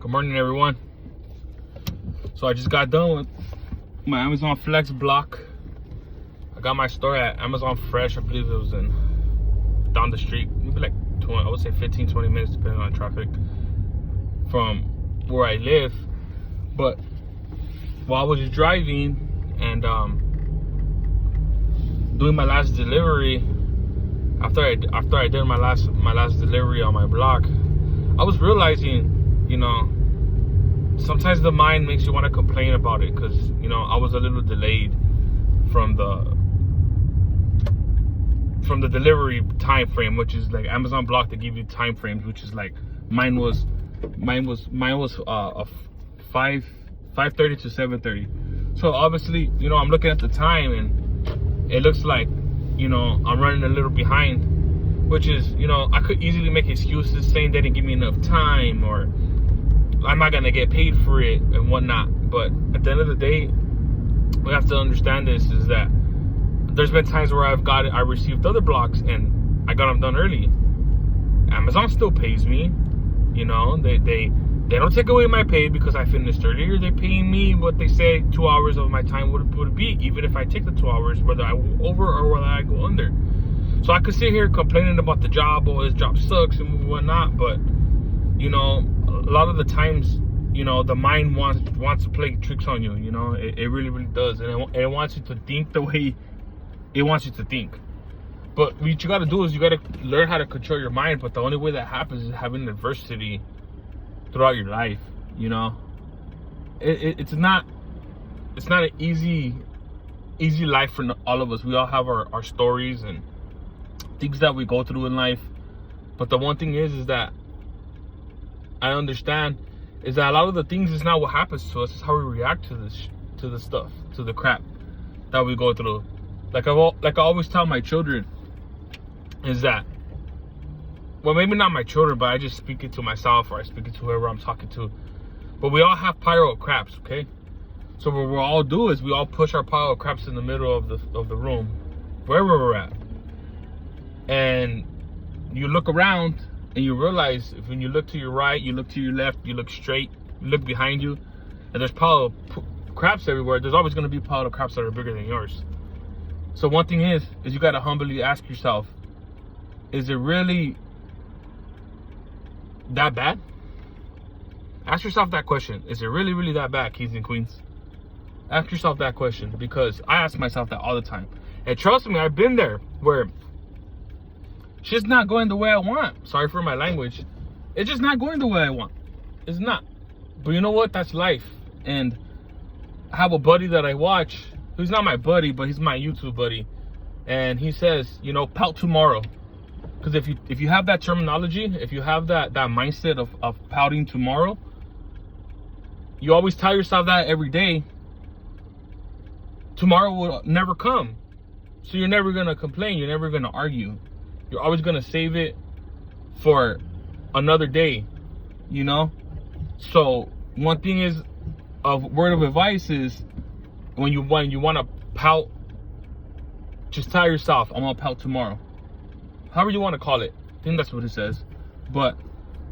Good morning, everyone. So I just got done with my Amazon Flex block. I got my store at Amazon Fresh. I believe it was down the street, maybe like 20, I would say 15-20 minutes depending on traffic from where I live. But while I was driving and doing my last delivery, after I did my last delivery on my block, I was realizing, you know, sometimes the mind makes you want to complain about it because, you know, I was a little delayed from the delivery time frame, which is like Amazon block. They give you time frames, which is like mine was 5:30 to 7:30. So obviously, you know, I'm looking at the time and it looks like, you know, I'm running a little behind, which is, you know, I could easily make excuses saying they didn't give me enough time or I'm not gonna get paid for it and whatnot. But at the end of the day, we have to understand this is that there's been times where I received other blocks and I got them done early. Amazon still pays me, you know, they don't take away my pay because I finished earlier. They're paying me what they say 2 hours of my time would be, even if I take the 2 hours, whether I go over or whether I go under. So I could sit here complaining about the job, or this job sucks and whatnot, but you know, a lot of the times, you know, the mind wants to play tricks on you. You know, it really does, and it wants you to think the way it wants you to think. But what you got to do is you got to learn how to control your mind. But the only way that happens is having adversity throughout your life. You know, it's not an easy life for all of us. We all have our stories and things that we go through in life. But the one thing is that I understand is that a lot of the things is not what happens to us. It's how we react to the stuff, to the crap that we go through. Like I always tell my children is that, well, maybe not my children, but I just speak it to myself or I speak it to whoever I'm talking to. But we all have pile of craps, okay? So what we'll all do is we all push our pile of craps in the middle of the room, wherever we're at. And you look around and you realize if when you look to your right, you look to your left, you look straight, you look behind you, and there's pile of craps everywhere. There's always going to be a pile of craps that are bigger than yours. So one thing is you got to humbly ask yourself, is it really that bad? Ask yourself that question. Is it really that bad, kings and queens? Ask yourself that question, because I ask myself that all the time. And trust me, I've been there where shit's not going the way I want. Sorry for my language. It's just not going the way I want. It's not. But you know what? That's life. And I have a buddy that I watch. He's not my buddy, but he's my YouTube buddy. And he says, you know, pout tomorrow. Because if you have that terminology, if you have that mindset of pouting tomorrow, you always tell yourself that every day, tomorrow will never come. So you're never going to complain. You're never going to argue. You're always going to save it for another day, you know? So one thing is, a word of advice is, when you want to pout, just tell yourself, I'm going to pout tomorrow. However you want to call it. I think that's what it says. But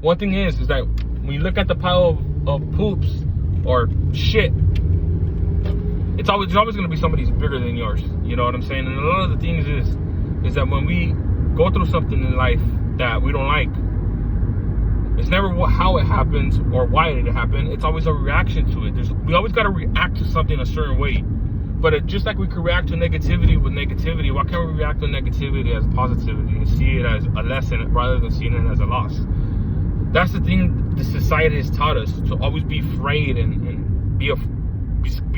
one thing is that when you look at the pile of poops or shit, there's always going to be somebody's bigger than yours. You know what I'm saying? And a lot of the things is that when we go through something in life that we don't like, it's never how it happens or why it happened. It's always a reaction to it. We always got to react to something a certain way. But just like we could react to negativity with negativity, why can't we react to negativity as positivity and see it as a lesson rather than seeing it as a loss? That's the thing the society has taught us, to always be afraid and be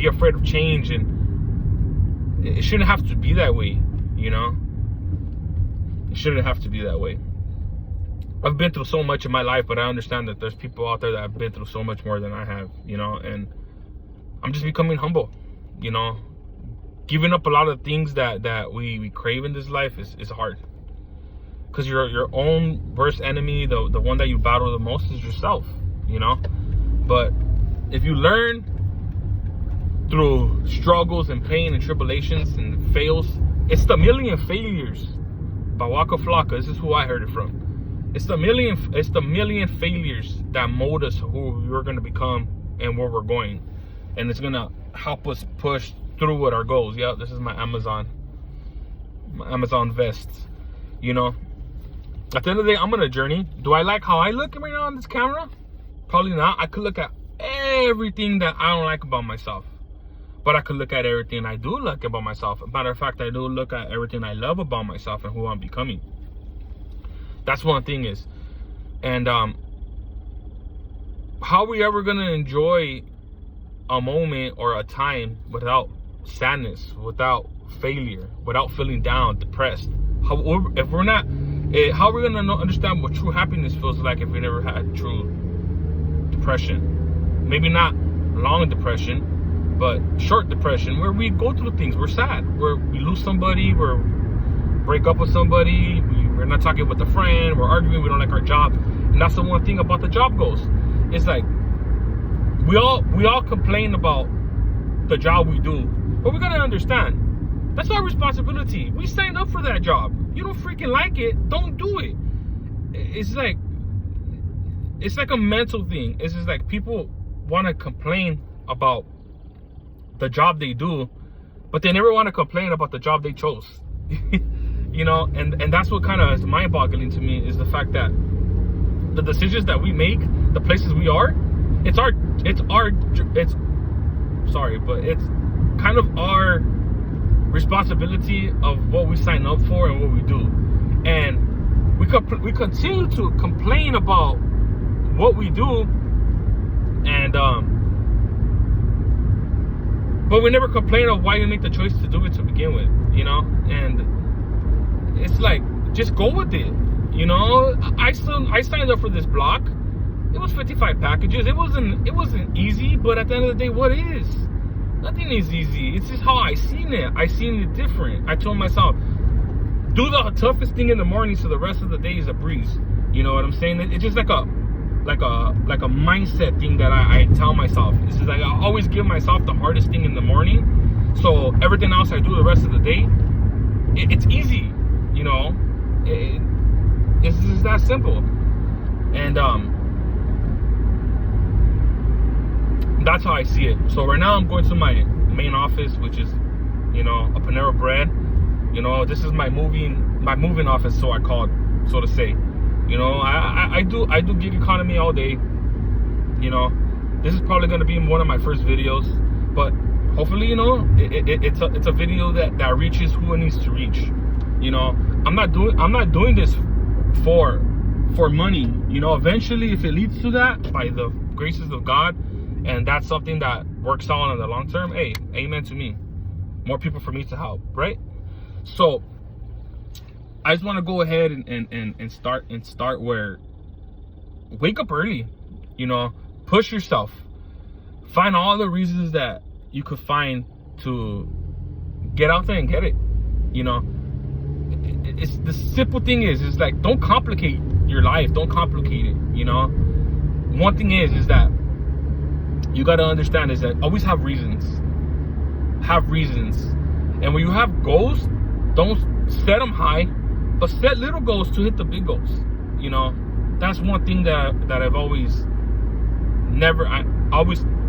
afraid of change. And it shouldn't have to be that way, you know? It shouldn't have to be that way. I've been through so much in my life, but I understand that there's people out there that have been through so much more than I have, you know, and I'm just becoming humble, you know. Giving up a lot of things that we crave in this life is hard. Because your own worst enemy, the one that you battle the most, is yourself, you know. But if you learn through struggles and pain and tribulations and fails, it's the million failures by Waka Flocka. This is who I heard it from. It's the million failures that mold us who we're gonna become and where we're going, and it's gonna help us push through with our goals. Yeah, this is my Amazon vest. You know, at the end of the day, I'm on a journey. Do I like how I look right now on this camera? Probably not. I could look at everything that I don't like about myself, but I could look at everything I do like about myself. Matter of fact, I do look at everything I love about myself and who I'm becoming. That's one thing is, and how are we ever gonna enjoy a moment or a time without sadness, without failure, without feeling down, depressed? How are we gonna understand what true happiness feels like if we never had true depression? Maybe not long depression, but short depression, where we go through things, we're sad, where we lose somebody, we break up with somebody, we're not talking with a friend, we're arguing, we don't like our job. And that's the one thing about the job goals. It's like we all complain about the job we do, but we gotta understand that's our responsibility. We signed up for that job. You don't freaking like it, don't do it. It's like a mental thing. It's just like people want to complain about the job they do, but they never want to complain about the job they chose. You know, and that's what kind of is mind-boggling to me, is the fact that the decisions that we make, the places we are, it's kind of our responsibility of what we sign up for and what we do. And we continue to complain about what we do, and but we never complain of why we make the choice to do it to begin with, you know. And it's like, just go with it, you know. I signed up for this block. It was 55 packages. It wasn't easy, but at the end of the day, what is? Nothing is easy. It's just how I seen it. I seen it different. I told myself, do the toughest thing in the morning so the rest of the day is a breeze. You know what I'm saying? It's just like a mindset thing that I tell myself. It's just like I always give myself the hardest thing in the morning, so everything else I do the rest of the day, it's easy. You know, it's just that simple. And that's how I see it. So right now I'm going to my main office, which is, you know, a Panera Bread. You know, this is my moving office, so I call it, so to say. You know, I do gig economy all day. You know, this is probably gonna be one of my first videos, but hopefully, you know, it's a video that reaches who it needs to reach. You know, I'm not doing this for money. You know, eventually, if it leads to that, by the graces of God, and that's something that works out in the long term, hey, amen to me. More people for me to help, right? So I just want to go ahead and start where, wake up early, you know, push yourself, find all the reasons that you could find to get out there and get it. You know, it's the simple thing is like, don't complicate your life, don't complicate it. You know, one thing is that you got to understand is that always have reasons, and when you have goals, don't set them high, but set little goals to hit the big goals. You know, that's one thing that I've always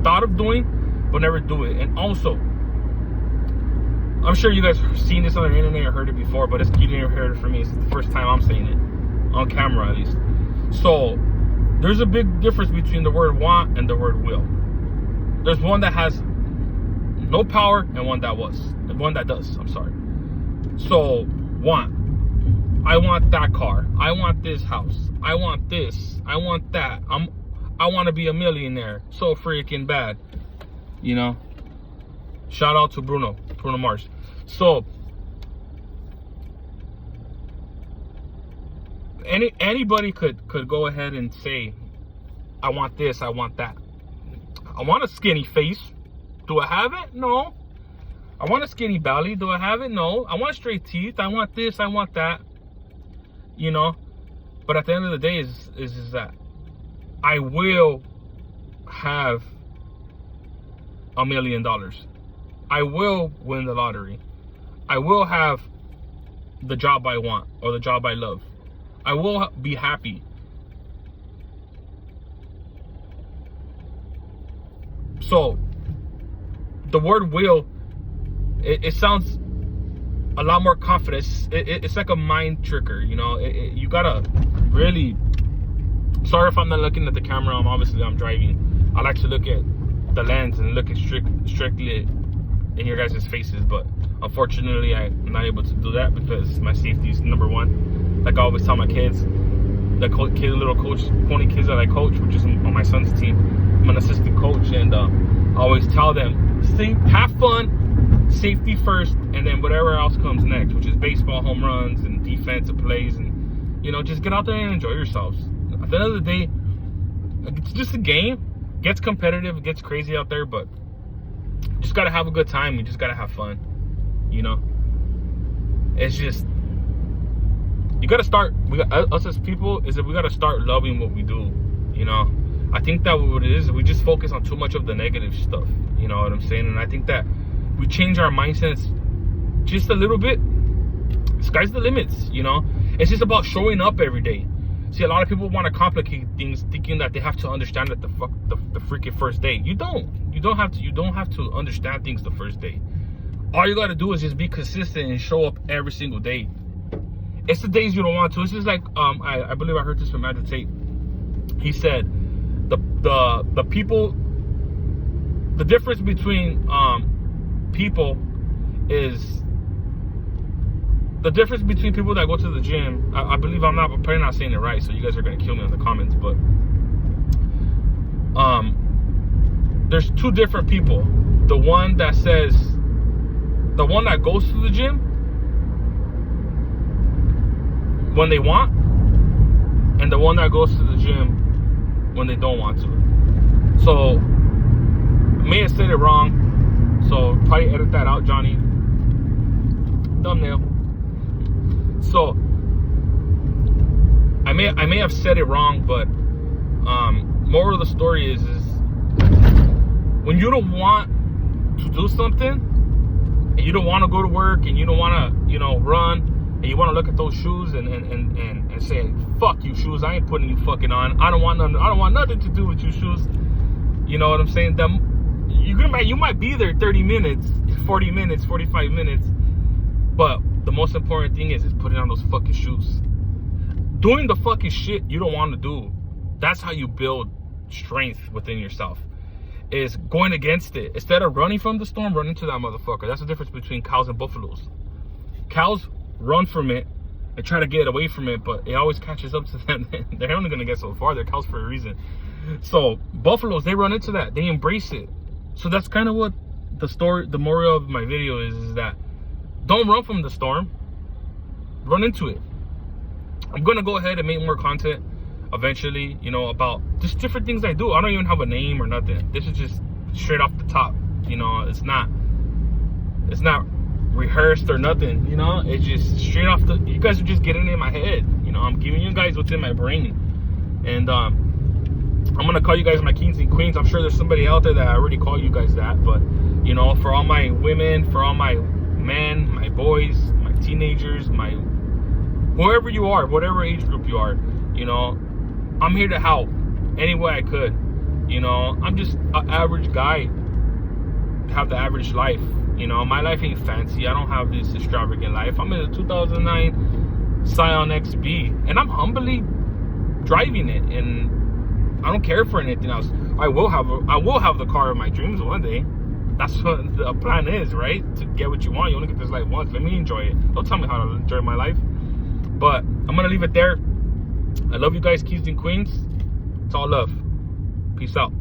thought of doing, but never do it. And also, I'm sure you guys have seen this on the internet or heard it before, but you didn't hear it from me. It's the first time I'm saying it, on camera at least. So there's a big difference between the word want and the word will. There's one that has no power and one that does. I'm sorry. So want. I want that car. I want this house. I want this. I want that. I want to be a millionaire. So freaking bad. You know? Shout out to Bruno Mars. So anybody could go ahead and say, I want this, I want that. I want a skinny face. Do I have it? No. I want a skinny belly. Do I have it? No. I want straight teeth. I want this, I want that. You know? But at the end of the day is that I will have $1 million. I will win the lottery. I will have the job I want or the job I love. I will be happy. So the word will, it sounds a lot more confident. It's like a mind tricker, you know. You gotta really, sorry if I'm not looking at the camera, I'm driving. I like to look at the lens and look at strictly in your guys' faces, but unfortunately I'm not able to do that because my safety is number one. Like I always tell my kids, the little coach, pony kids that I coach, which is on my son's team, I'm an assistant coach, and I always tell them, have fun, safety first, and then whatever else comes next, which is baseball, home runs, and defensive plays, and, you know, just get out there and enjoy yourselves. At the end of the day, it's just a game. It gets competitive, it gets crazy out there, but you just gotta have a good time. You just gotta have fun, you know. It's just, you gotta start, us as people, is that we gotta start loving what we do, you know. I think that what it is, we just focus on too much of the negative stuff, you know what I'm saying? And I think that we change our mindsets just a little bit, sky's the limits, you know. It's just about showing up every day. See, a lot of people want to complicate things, thinking that they have to understand it the freaking first day. You don't have to understand things the first day. All you got to do is just be consistent and show up every single day. It's the days you don't want to. It's just like I believe I heard this from Andrew Tate. He said the people, the difference between people is the difference between people that go to the gym. I believe I'm probably not saying it right, so you guys are gonna kill me in the comments, but there's two different people. The one that goes to the gym when they want, and the one that goes to the gym when they don't want to. So I may have said it wrong, so probably edit that out, Johnny. Thumbnail. So I may have said it wrong, but moral of the story is when you don't want to do something, and you don't want to go to work, and you don't want to, you know, run, and you want to look at those shoes and say, fuck you shoes, I ain't putting you fucking on. I don't want nothing to do with you shoes. You know what I'm saying? You might be there 30 minutes, 40 minutes, 45 minutes, but the most important thing is putting on those fucking shoes. Doing the fucking shit you don't want to do. That's how you build strength within yourself. Is going against it. Instead of running from the storm, run into that motherfucker. That's the difference between cows and buffaloes. Cows run from it and try to get away from it, but it always catches up to them. They're only going to get so far. They're cows for a reason. So buffaloes, they run into that. They embrace it. So that's kind of what the moral of my video is that don't run from the storm, run into it. I'm gonna go ahead and make more content eventually, you know, about just different things I do. I don't even have a name or nothing. This is just straight off the top, you know. It's not rehearsed or nothing, you know. It's just straight off you guys are just getting in my head, you know. I'm giving you guys what's in my brain. And I'm gonna call you guys my kings and queens. I'm sure there's somebody out there that I already call you guys that, but you know, for all my women, for all my men, my boys, my teenagers, my whoever you are, whatever age group you are, you know, I'm here to help any way I could. You know, I'm just an average guy, have the average life. You know, my life ain't fancy. I don't have this extravagant life. I'm in a 2009 Scion XB, and I'm humbly driving it, and I don't care for anything else. I will have the car of my dreams one day. That's what the plan is, right? To get what you want. You only get this life once. Let me enjoy it. Don't tell me how to enjoy my life. But I'm gonna leave it there. I love you guys, kings and queens. It's all love. Peace out.